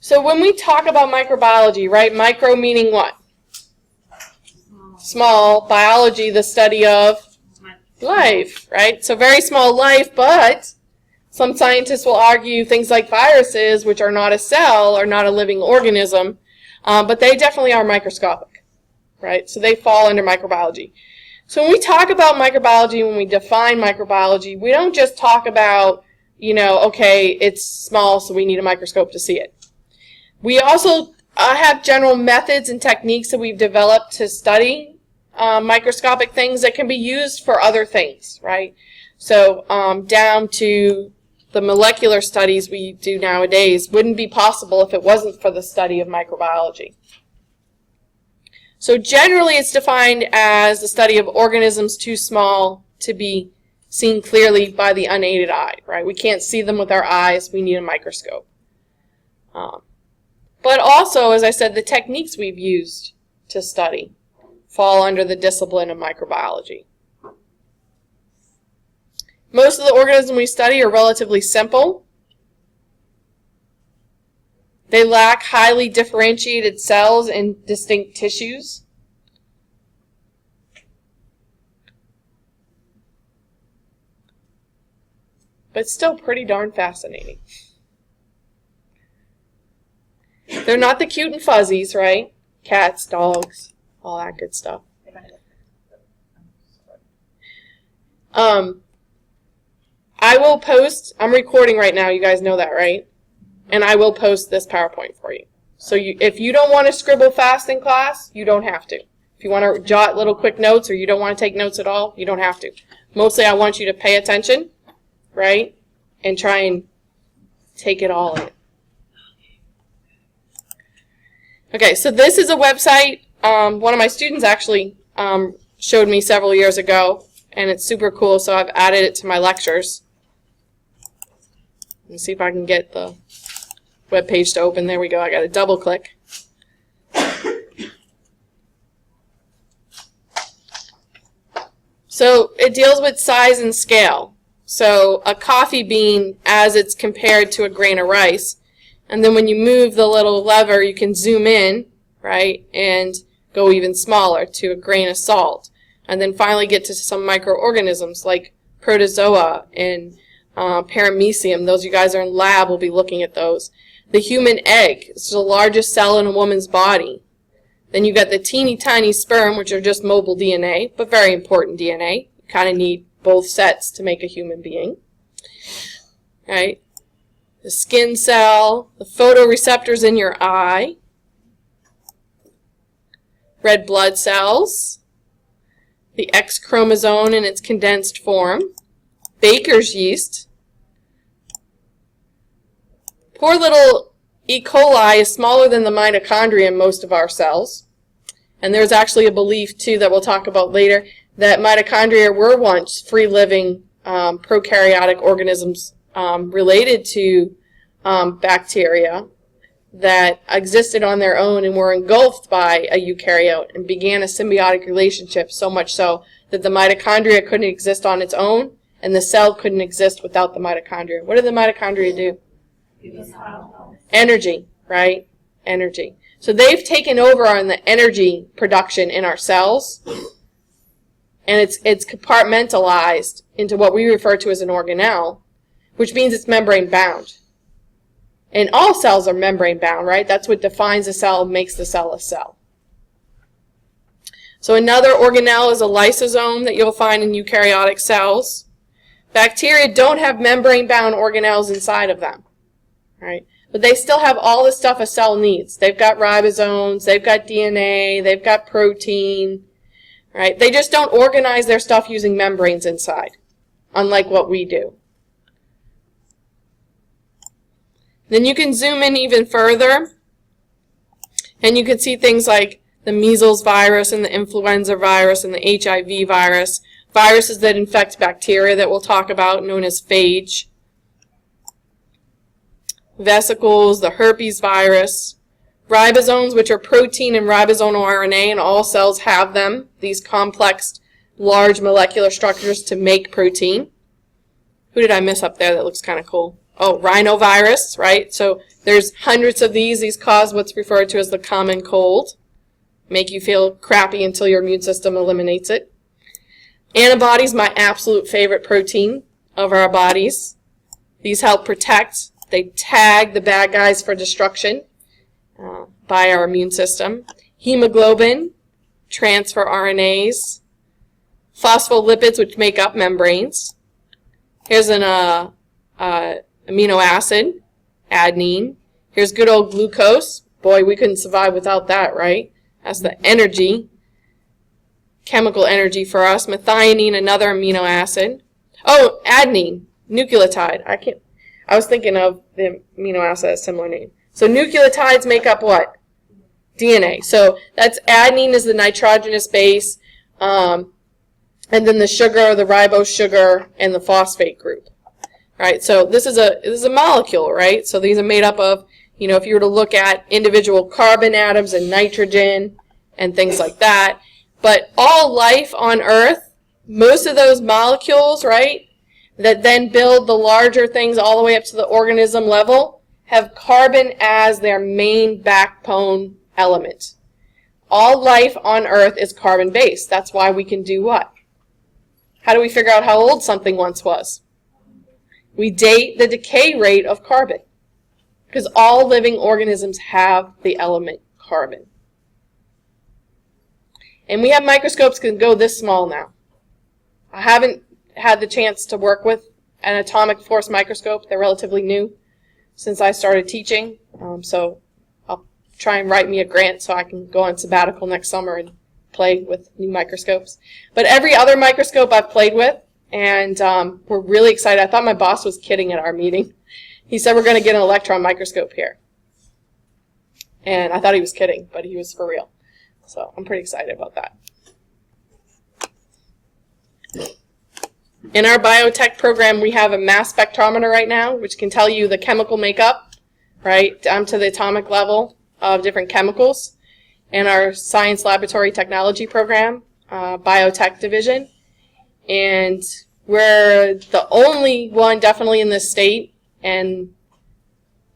So when we talk about microbiology, right? Micro meaning what? Small. Biology, the study of life, right? So very small life, but some scientists will argue things like viruses, which are not a cell or not a living organism, but they definitely are microscopic, right? So they fall under microbiology. So when we talk about microbiology, when we define microbiology, we don't just talk about, you know, okay, it's small, so we need a microscope to see it. We also have general methods and techniques that we've developed to study microscopic things that can be used for other things, right? So down to the molecular studies we do nowadays wouldn't be possible if it wasn't for the study of microbiology. So generally it's defined as the study of organisms too small to be seen clearly by the unaided eye, right? We can't see them with our eyes. We need a microscope. But also, as I said, the techniques we've used to study fall under the discipline of microbiology. Most of the organisms we study are relatively simple. They lack highly differentiated cells and distinct tissues. But still pretty darn fascinating. They're not the cute and fuzzies, right? Cats, dogs, all that good stuff. I will post, I'm recording right now, you guys know that, right? And I will post this PowerPoint for you. So if you don't want to scribble fast in class, you don't have to. If you want to jot little quick notes or you don't want to take notes at all, you don't have to. Mostly I want you to pay attention right? And try and take it all in. Okay, so this is a website one of my students actually showed me several years ago, and it's super cool, so I've added it to my lectures. Let's see if I can get the web page to open. There we go. I got to double click. So it deals with size and scale. So a coffee bean as it's compared to a grain of rice. And then when you move the little lever, you can zoom in, right, and go even smaller to a grain of salt. And then finally get to some microorganisms like protozoa and paramecium. Those of you guys are in lab will be looking at those. The human egg is the largest cell in a woman's body. Then you got the teeny tiny sperm, which are just mobile DNA, but very important DNA. You kind of need both sets to make a human being. Right? The skin cell, the photoreceptors in your eye, red blood cells, the X chromosome in its condensed form, Baker's yeast. Poor little E. coli is smaller than the mitochondria in most of our cells. And there's actually a belief, too, that we'll talk about later, that mitochondria were once free-living prokaryotic organisms related to bacteria that existed on their own and were engulfed by a eukaryote and began a symbiotic relationship, so much so that the mitochondria couldn't exist on its own and the cell couldn't exist without the mitochondria. What do the mitochondria do? Energy, right? Energy. So they've taken over on the energy production in our cells, and it's compartmentalized into what we refer to as an organelle, which means it's membrane bound. And all cells are membrane bound, right? That's what defines a cell, makes the cell a cell. So another organelle is a lysosome that you'll find in eukaryotic cells. Bacteria don't have membrane bound organelles inside of them, right? But they still have all the stuff a cell needs. They've got ribosomes, they've got DNA, they've got protein, right? They just don't organize their stuff using membranes inside, unlike what we do. Then you can zoom in even further, and you can see things like the measles virus and the influenza virus and the HIV virus, viruses that infect bacteria that we'll talk about, known as phage. Vesicles, the herpes virus, ribosomes, which are protein and ribosomal RNA, and all cells have them, these complex, large molecular structures to make protein. Who did I miss up there that looks kind of cool? Oh, rhinovirus, right? So there's hundreds of these. These cause what's referred to as the common cold. Make you feel crappy until your immune system eliminates it. Antibodies, my absolute favorite protein of our bodies. These help protect. They tag the bad guys for destruction by our immune system. Hemoglobin, transfer RNAs. Phospholipids, which make up membranes. Here's an amino acid, adenine. Here's good old glucose. Boy, we couldn't survive without that, right? That's the energy, chemical energy for us. Methionine, another amino acid. Oh, adenine, nucleotide. I was thinking of the amino acid, a similar name. So nucleotides make up what? DNA. So that's adenine is the nitrogenous base, and then the sugar, the ribose sugar, and the phosphate group. Right, so this is a molecule, right? So these are made up of, you know, if you were to look at individual carbon atoms and nitrogen and things like that. But all life on Earth, most of those molecules, right, that then build the larger things all the way up to the organism level, have carbon as their main backbone element. All life on Earth is carbon-based. That's why we can do what? How do we figure out how old something once was? We date the decay rate of carbon, because all living organisms have the element carbon. And we have microscopes that can go this small now. I haven't had the chance to work with an atomic force microscope. They're relatively new since I started teaching, so I'll try and write me a grant so I can go on sabbatical next summer and play with new microscopes. But every other microscope I've played with, and we're really excited. I thought my boss was kidding at our meeting. He said we're going to get an electron microscope here. And I thought he was kidding, but he was for real. So I'm pretty excited about that. In our biotech program, we have a mass spectrometer right now, which can tell you the chemical makeup, right, down to the atomic level of different chemicals. In our science laboratory technology program, biotech division. And we're the only one definitely in this state, and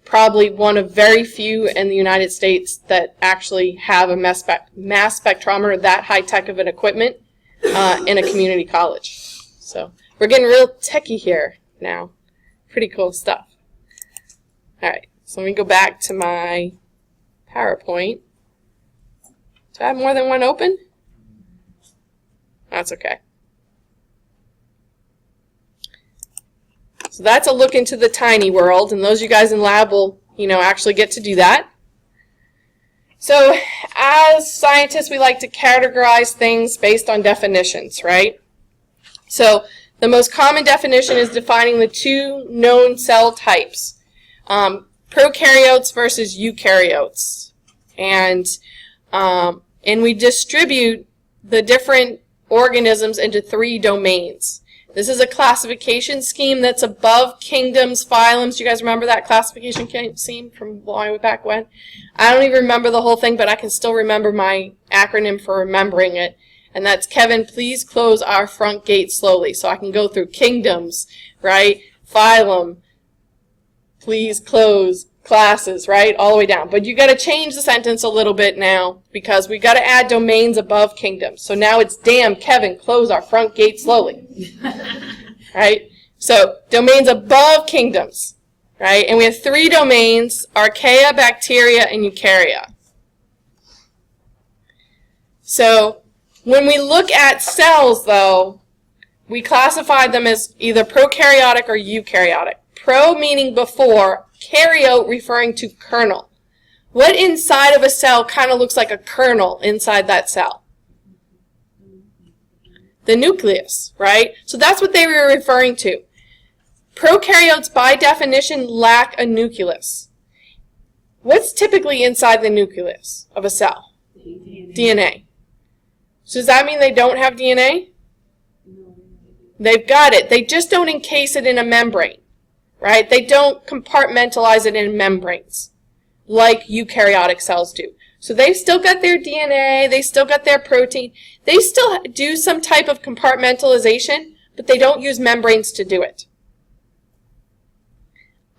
probably one of very few in the United States that actually have a mass spectrometer, that high-tech of an equipment, in a community college. So we're getting real techy here now. Pretty cool stuff. All right, so let me go back to my PowerPoint. Do I have more than one open? That's okay. So that's a look into the tiny world, and those of you guys in lab will, actually get to do that. So as scientists, we like to categorize things based on definitions, right? So the most common definition is defining the two known cell types, prokaryotes versus eukaryotes. And we distribute the different organisms into 3 domains. This is a classification scheme that's above kingdoms, phylums. Do you guys remember that classification scheme from way back when? I don't even remember the whole thing, but I can still remember my acronym for remembering it. And that's, Kevin, please close our front gate slowly. So I can go through kingdoms, right? Phylum, please close, classes, right? All the way down. But you got to change the sentence a little bit now, because we got to add domains above kingdoms. So now it's, damn, Kevin, close our front gate slowly. Right? So domains above kingdoms, right? And we have 3 domains, archaea, bacteria, and eukarya. So when we look at cells, though, we classify them as either prokaryotic or eukaryotic. Pro meaning before, karyote referring to kernel. What inside of a cell kind of looks like a kernel inside that cell? The nucleus, right? So that's what they were referring to. Prokaryotes, by definition, lack a nucleus. What's typically inside the nucleus of a cell? DNA. So does that mean they don't have DNA? They've got it. They just don't encase it in a membrane, right? They don't compartmentalize it in membranes like eukaryotic cells do. So they've still got their DNA, they still got their protein. They still do some type of compartmentalization, but they don't use membranes to do it.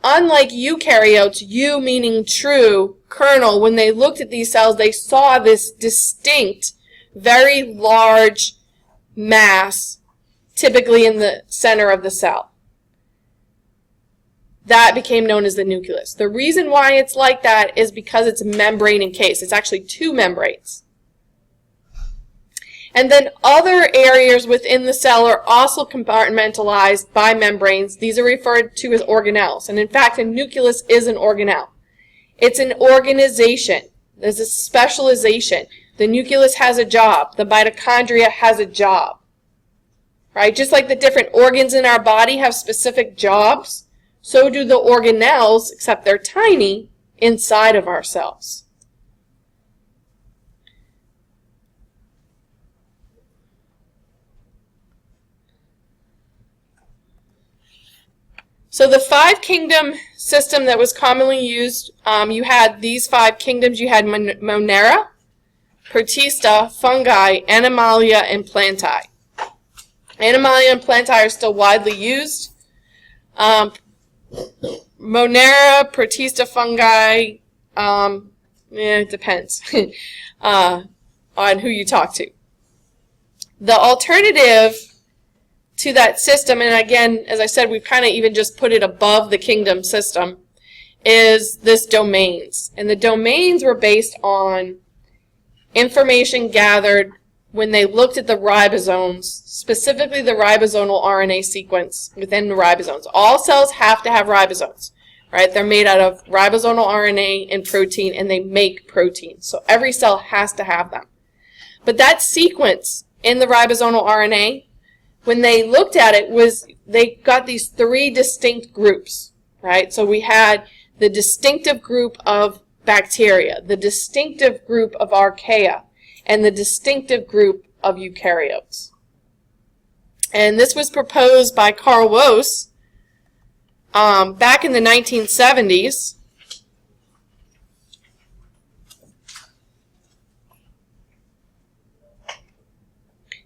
Unlike eukaryotes, eu meaning true, kernel, when they looked at these cells, they saw this distinct, very large mass, typically in the center of the cell. That became known as the nucleus. The reason why it's like that is because it's membrane encased. It's actually 2 membranes. And then other areas within the cell are also compartmentalized by membranes. These are referred to as organelles. And in fact, a nucleus is an organelle. It's an organization. There's a specialization. The nucleus has a job. The mitochondria has a job. Right? Just like the different organs in our body have specific jobs, so do the organelles, except they're tiny, inside of our cells. So the 5-kingdom system that was commonly used, you had these 5 kingdoms. You had Monera, Protista, Fungi, Animalia, and Plantae. Animalia and Plantae are still widely used. Monera, Protista, Fungi, it depends on who you talk to. The alternative to that system, and again, as I said, we've kind of even just put it above the kingdom system, is this domains. And the domains were based on information gathered when they looked at the ribosomes, specifically the ribosomal RNA sequence within the ribosomes. All cells have to have ribosomes, right? They're made out of ribosomal RNA and protein, and they make protein. So every cell has to have them. But that sequence in the ribosomal RNA when they looked at it was they got these 3 distinct groups, right? So we had the distinctive group of bacteria, the distinctive group of archaea, and the distinctive group of eukaryotes. And this was proposed by Carl Woese back in the 1970s.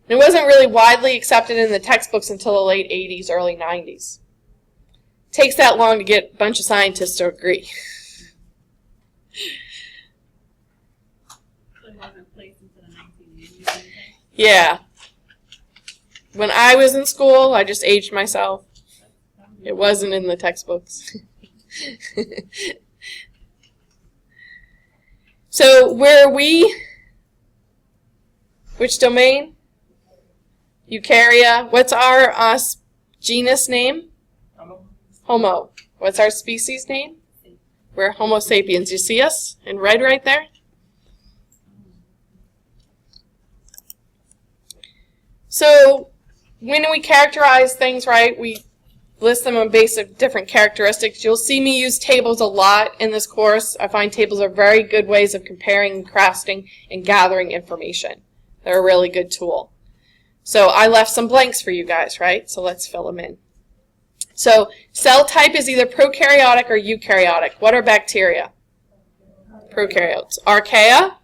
It wasn't really widely accepted in the textbooks until the late 80s, early 90s. It takes that long to get a bunch of scientists to agree. Yeah. When I was in school, I just aged myself. It wasn't in the textbooks. So where are we? Which domain? Eukarya. What's our genus name? Homo. What's our species name? We're Homo sapiens. You see us in red right there? So when we characterize things, right, we list them on base of different characteristics. You'll see me use tables a lot in this course. I find tables are very good ways of comparing, contrasting, and gathering information. They're a really good tool. So I left some blanks for you guys, right? So let's fill them in. So cell type is either prokaryotic or eukaryotic. What are bacteria? Prokaryotes. Archaea?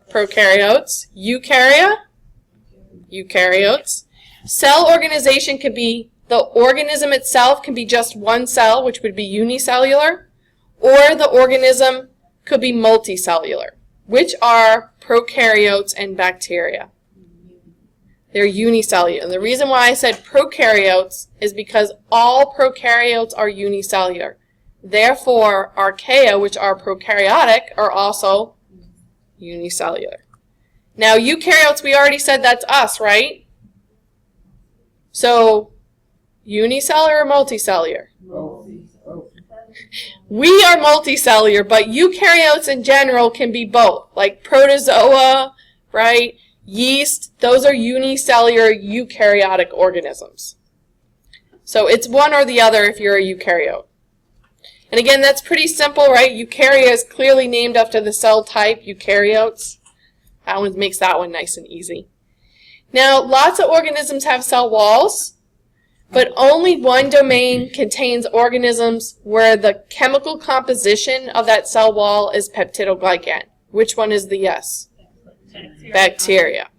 Prokaryotes. Eukarya? Eukaryotes. Cell organization could be, the organism itself can be just one cell, which would be unicellular, or the organism could be multicellular, which are prokaryotes and bacteria. They're unicellular. And the reason why I said prokaryotes is because all prokaryotes are unicellular. Therefore, archaea, which are prokaryotic, are also unicellular. Now, eukaryotes, we already said that's us, right? So, unicellular or multicellular? We are multicellular, but eukaryotes in general can be both, like protozoa, right? Yeast, those are unicellular eukaryotic organisms. So it's one or the other if you're a eukaryote. And again, that's pretty simple, right? Eukarya is clearly named after the cell type, eukaryotes. That one makes that one nice and easy. Now, lots of organisms have cell walls, but only one domain contains organisms where the chemical composition of that cell wall is peptidoglycan. Which one is the yes? Bacteria.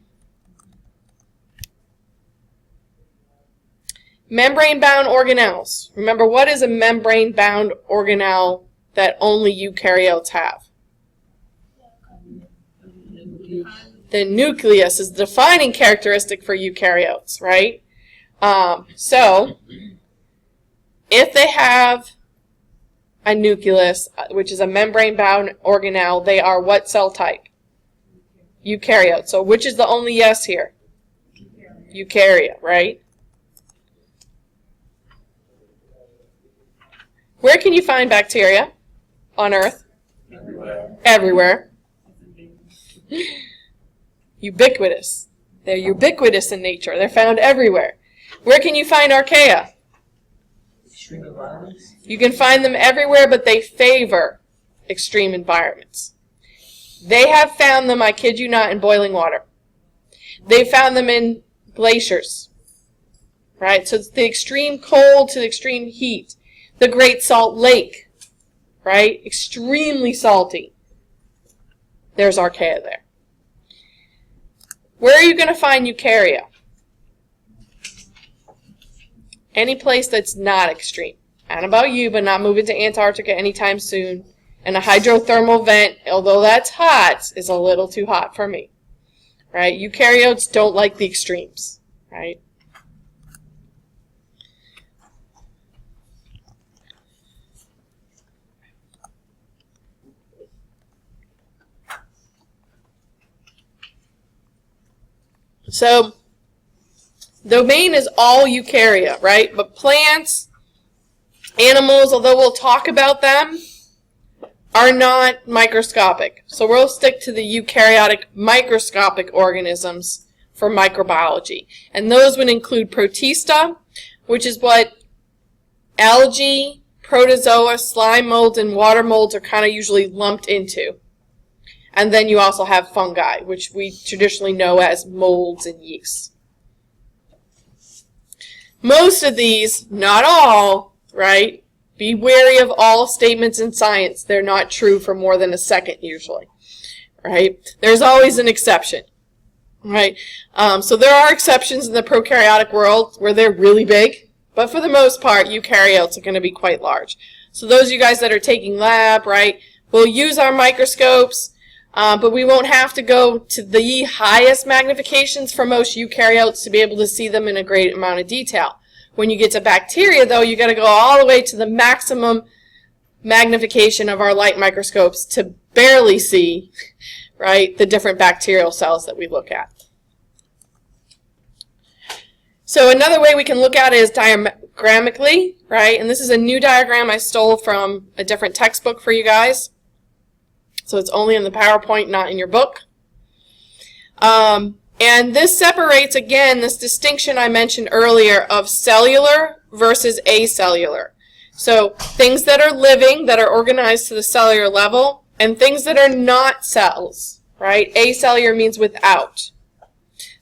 Membrane-bound organelles. Remember, what is a membrane-bound organelle that only eukaryotes have? The nucleus is the defining characteristic for eukaryotes, right? So, if they have a nucleus, which is a membrane-bound organelle, they are what cell type? Eukaryote. So which is the only yes here? Eukarya, right? Where can you find bacteria on Earth? Everywhere. Ubiquitous. They're ubiquitous in nature. They're found everywhere. Where can you find archaea? Extreme environments. You can find them everywhere, but they favor extreme environments. They have found them, I kid you not, in boiling water. They found them in glaciers, right? So it's the extreme cold to the extreme heat. The Great Salt Lake, right? Extremely salty. There's archaea there. Where are you going to find eukarya? Any place that's not extreme. I don't know about you, but not moving to Antarctica anytime soon. And a hydrothermal vent, although that's hot, is a little too hot for me. Right? Eukaryotes don't like the extremes. Right? So, domain is all eukarya, right? But plants, animals, although we'll talk about them, are not microscopic. So we'll stick to the eukaryotic microscopic organisms for microbiology. And those would include protista, which is what algae, protozoa, slime molds, and water molds are kind of usually lumped into. And then you also have fungi, which we traditionally know as molds and yeasts. Most of these, not all, right? Be wary of all statements in science. They're not true for more than a second usually, right? There's always an exception, right? So there are exceptions in the prokaryotic world where they're really big, but for the most part, eukaryotes are going to be quite large. So those of you guys that are taking lab, right, we'll use our microscopes, but we won't have to go to the highest magnifications for most eukaryotes to be able to see them in a great amount of detail. When you get to bacteria, though, you got to go all the way to the maximum magnification of our light microscopes to barely see, right, the different bacterial cells that we look at. So another way we can look at it is diagrammically, right? And this is a new diagram I stole from a different textbook for you guys. So it's only in the PowerPoint, not in your book. And this separates, again, this distinction I mentioned earlier of cellular versus acellular. So things that are living, that are organized to the cellular level, and things that are not cells, right? Acellular means without.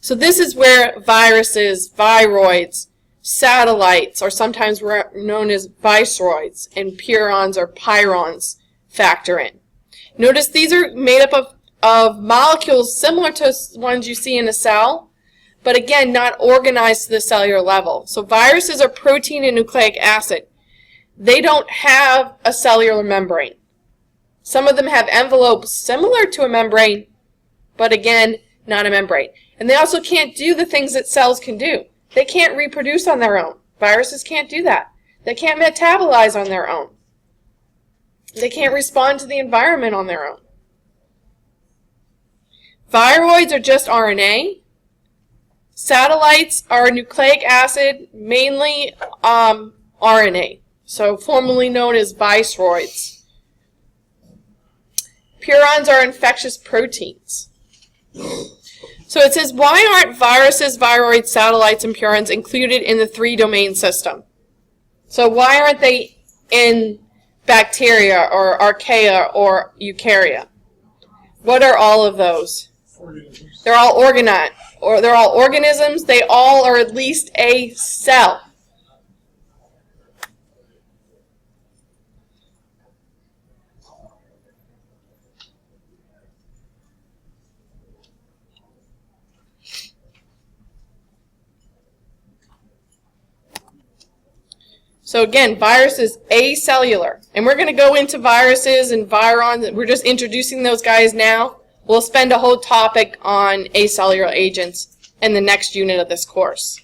So this is where viruses, viroids, satellites, or sometimes known as viceroids, and purons or pyrons factor in. Notice these are made up of molecules similar to ones you see in a cell, but again, not organized to the cellular level. So viruses are protein and nucleic acid. They don't have a cellular membrane. Some of them have envelopes similar to a membrane, but again, not a membrane. And they also can't do the things that cells can do. They can't reproduce on their own. Viruses can't do that. They can't metabolize on their own. They can't respond to the environment on their own. Viroids are just RNA. Satellites are nucleic acid, mainly RNA, so formerly known as viceroids. Purons are infectious proteins. So it says, why aren't viruses, viroids, satellites, and purons included in the three-domain system? So why aren't they in bacteria or archaea or eukarya? What are all of those? Organisms. They're all they're all organisms. They all are at least a cell. So again, virus is acellular. And we're going to go into viruses and virons. We're just introducing those guys now. We'll spend a whole topic on acellular agents in the next unit of this course.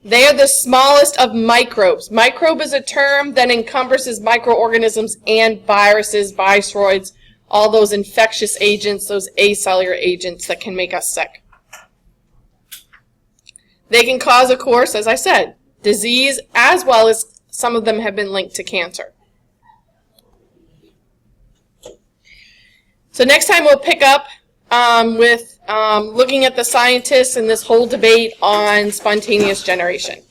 They are the smallest of microbes. Microbe is a term that encompasses microorganisms and viruses, viceroids, all those infectious agents, those acellular agents that can make us sick. They can cause, of course, as I said, disease, as well as some of them have been linked to cancer. So next time we'll pick up with looking at the scientists and this whole debate on spontaneous generation.